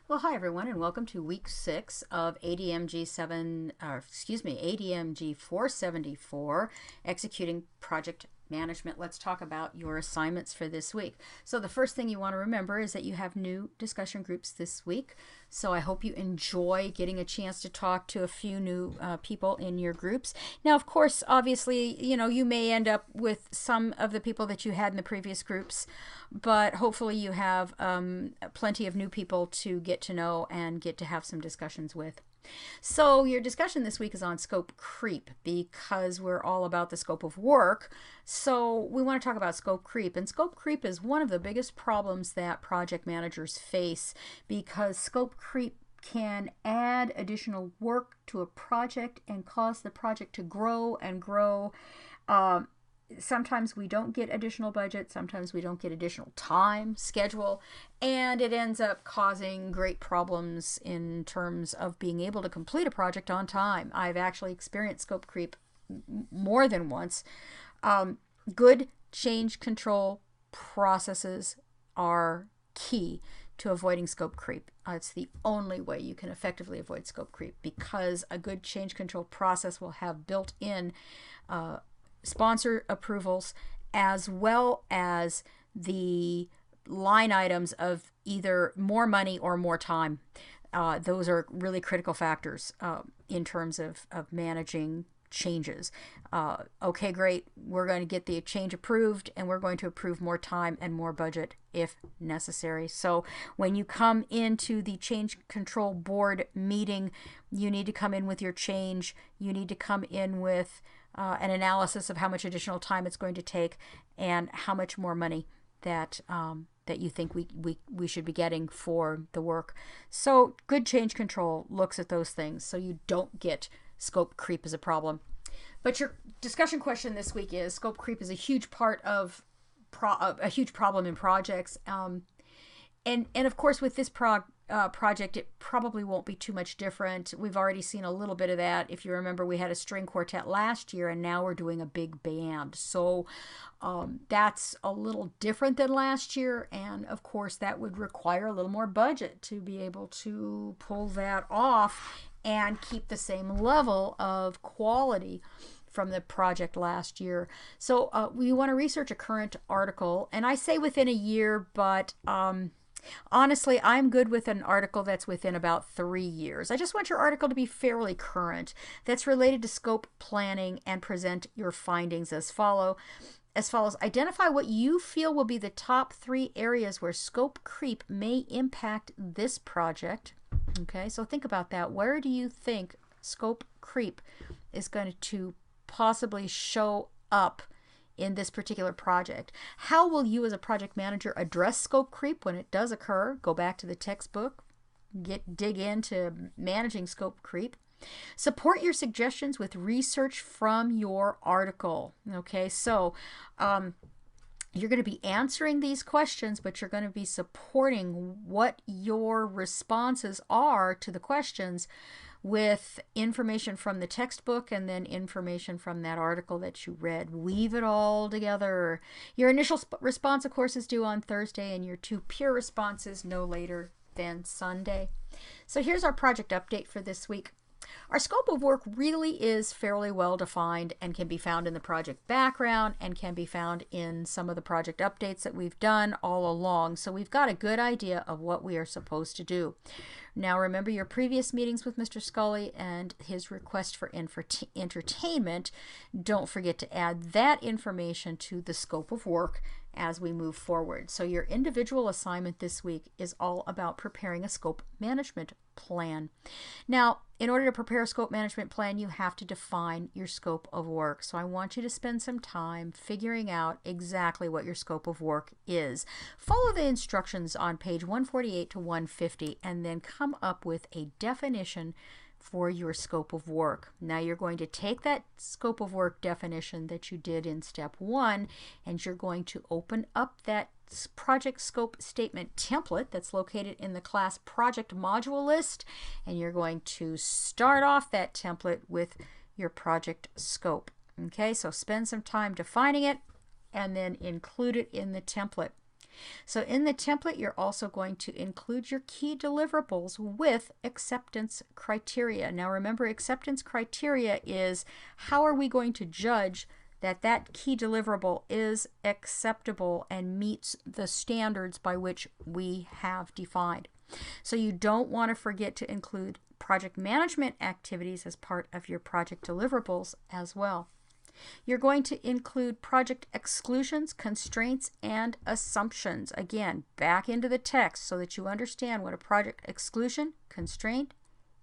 Well, hi everyone, and welcome to week 6 of ADMG 474, Executing Project Management. Let's talk about your assignments for this week. So the first thing you want to remember is that you have new discussion groups this week. So I hope you enjoy getting a chance to talk to a few new people in your groups. Now, of course, obviously, you may end up with some of the people that you had in the previous groups, but hopefully you have plenty of new people to get to know and get to have some discussions with. So your discussion this week is on scope creep because we're all about the scope of work. So we want to talk about scope creep. And scope creep is one of the biggest problems that project managers face because scope creep can add additional work to a project and cause the project to grow and grow. Sometimes we don't get additional budget, sometimes we don't get additional time, schedule, and it ends up causing great problems in terms of being able to complete a project on time. I've actually experienced scope creep more than once. Good change control processes are key to avoiding scope creep. It's the only way you can effectively avoid scope creep because a good change control process will have built-in sponsor approvals as well as the line items of either more money or more time. Those are really critical factors in terms of managing changes. Okay, great. We're going to get the change approved and we're going to approve more time and more budget if necessary. So when you come into the change control board meeting, you need to come in with your change. You need to come in with an analysis of how much additional time it's going to take and how much more money that that you think we should be getting for the work. So good change control looks at those things so you don't get scope creep as a problem. But your discussion question this week is scope creep is a huge part of a huge problem in projects. And of course with this project, it probably won't be too much different. We've already seen a little bit of that. If you remember, we had a string quartet last year and now we're doing a big band. So that's a little different than last year. And of course, that would require a little more budget to be able to pull that off and keep the same level of quality from the project last year. So we want to research a current article. And I say within a year, but honestly, I'm good with an article that's within about 3 years. I just want your article to be fairly current, that's related to scope planning, and present your findings as follows. Identify what you feel will be the top 3 areas where scope creep may impact this project. Okay, so think about that. Where do you think scope creep is going to possibly show up in this particular project? How will you as a project manager address scope creep when it does occur? Go back to the textbook, dig into managing scope creep. Support your suggestions with research from your article. Okay, so you're going to be answering these questions, but you're going to be supporting what your responses are to the questions with information from the textbook and then information from that article that you read. Weave it all together. Your initial response, of course, is due on Thursday, and your 2 peer responses no later than Sunday. So here's our project update for this week. Our scope of work really is fairly well defined and can be found in the project background and can be found in some of the project updates that we've done all along. So we've got a good idea of what we are supposed to do. Now remember your previous meetings with Mr. Scully and his request for entertainment. Don't forget to add that information to the scope of work as we move forward. So your individual assignment this week is all about preparing a scope management plan. Now, in order to prepare a scope management plan, you have to define your scope of work. So I want you to spend some time figuring out exactly what your scope of work is. Follow the instructions on page 148 to 150 and then come up with a definition for your scope of work. Now you're going to take that scope of work definition that you did in step 1 and you're going to open up that project scope statement template that's located in the class project module list, and you're going to start off that template with your project scope. Okay, so spend some time defining it and then include it in the template. So in the template, you're also going to include your key deliverables with acceptance criteria. Now remember, acceptance criteria is how are we going to judge that that key deliverable is acceptable and meets the standards by which we have defined. So you don't want to forget to include project management activities as part of your project deliverables as well. You're going to include project exclusions, constraints, and assumptions. Again, back into the text so that you understand what a project exclusion, constraint,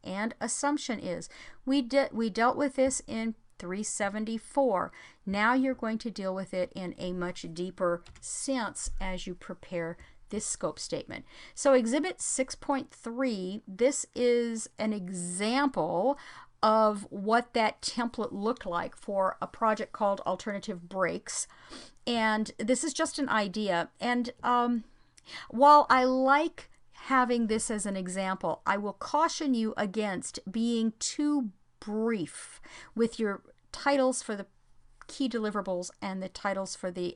and assumption is. We dealt with this in 374. Now you're going to deal with it in a much deeper sense as you prepare this scope statement. So Exhibit 6.3, this is an example of what that template looked like for a project called Alternative Breaks. And this is just an idea. And while I like having this as an example, I will caution you against being too brief with your titles for the key deliverables and the titles for the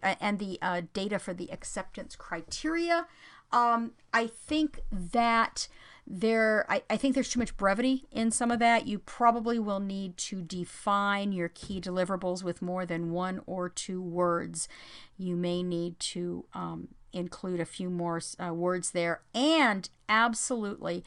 data for the acceptance criteria. I think that I think there's too much brevity in some of that. You probably will need to define your key deliverables with more than 1 or 2 words. You may need to include a few more words there, and absolutely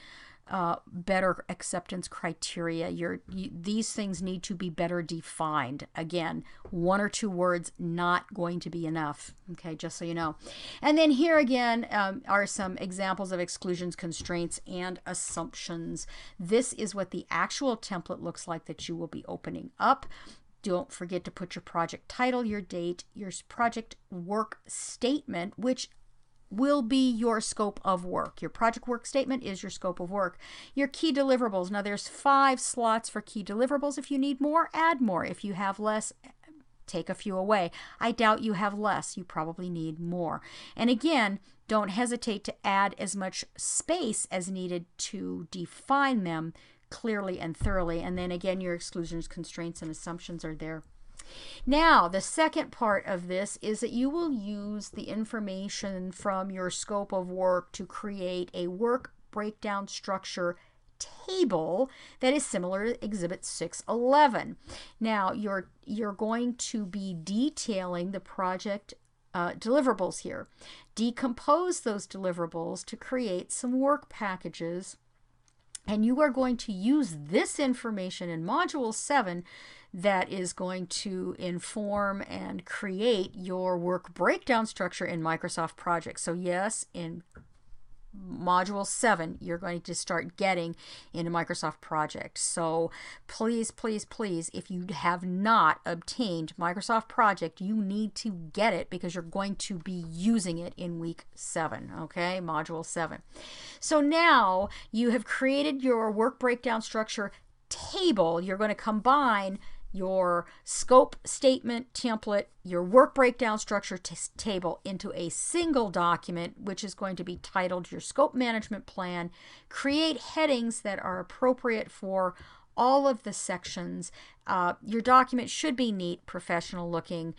better acceptance criteria. These things need to be better defined. Again, 1 or 2 words not going to be enough. Okay, just so you know. And then here again are some examples of exclusions, constraints, and assumptions. This is what the actual template looks like that you will be opening up. Don't forget to put your project title, your date, your project work statement, which will be your scope of work. Your project work statement is your scope of work. Your key deliverables. Now there's 5 slots for key deliverables. If you need more, add more. If you have less, take a few away. I doubt you have less. You probably need more. And again, don't hesitate to add as much space as needed to define them clearly and thoroughly. And then again, your exclusions, constraints, and assumptions are there. Now, the second part of this is that you will use the information from your scope of work to create a work breakdown structure table that is similar to Exhibit 611. Now, you're going to be detailing the project deliverables here. Decompose those deliverables to create some work packages, and you are going to use this information in Module 7 that is going to inform and create your work breakdown structure in Microsoft Project. So yes, in Module 7, you're going to start getting into Microsoft Project. So please, please, please, if you have not obtained Microsoft Project, you need to get it because you're going to be using it in week 7, okay? Module 7. So now you have created your work breakdown structure table. You're going to combine your scope statement template, your work breakdown structure table into a single document, which is going to be titled your scope management plan. Create headings that are appropriate for all of the sections. Your document should be neat, professional looking.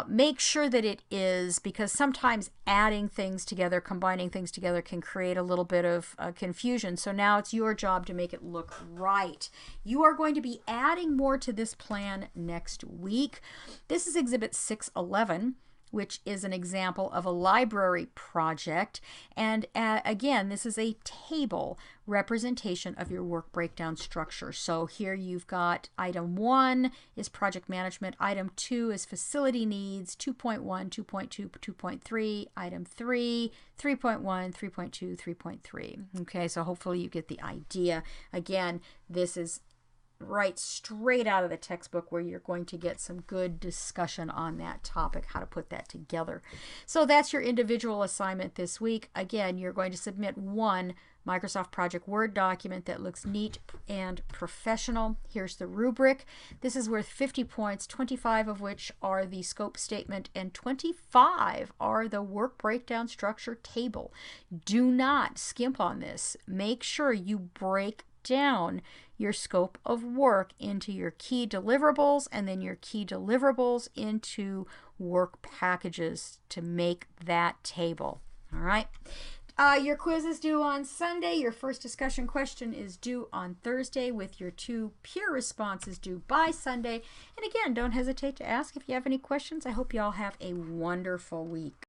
Make sure that it is, because sometimes adding things together, combining things together can create a little bit of confusion. So now it's your job to make it look right. You are going to be adding more to this plan next week. This is Exhibit 611, which is an example of a library project. And again, this is a table representation of your work breakdown structure. So here you've got item 1 is project management, item 2 is facility needs, 2.1, 2.2, 2.3, item 3, 3.1, 3.2, 3.3. Okay, so hopefully you get the idea. Again, this is right straight out of the textbook where you're going to get some good discussion on that topic, how to put that together. So that's your individual assignment this week. Again, you're going to submit 1 Microsoft Project Word document that looks neat and professional. Here's the rubric. This is worth 50 points, 25 of which are the scope statement and 25 are the work breakdown structure table. Do not skimp on this. Make sure you break down your scope of work into your key deliverables and then your key deliverables into work packages to make that table. All right. Your quiz is due on Sunday. Your first discussion question is due on Thursday, with your 2 peer responses due by Sunday. And again, don't hesitate to ask if you have any questions. I hope you all have a wonderful week.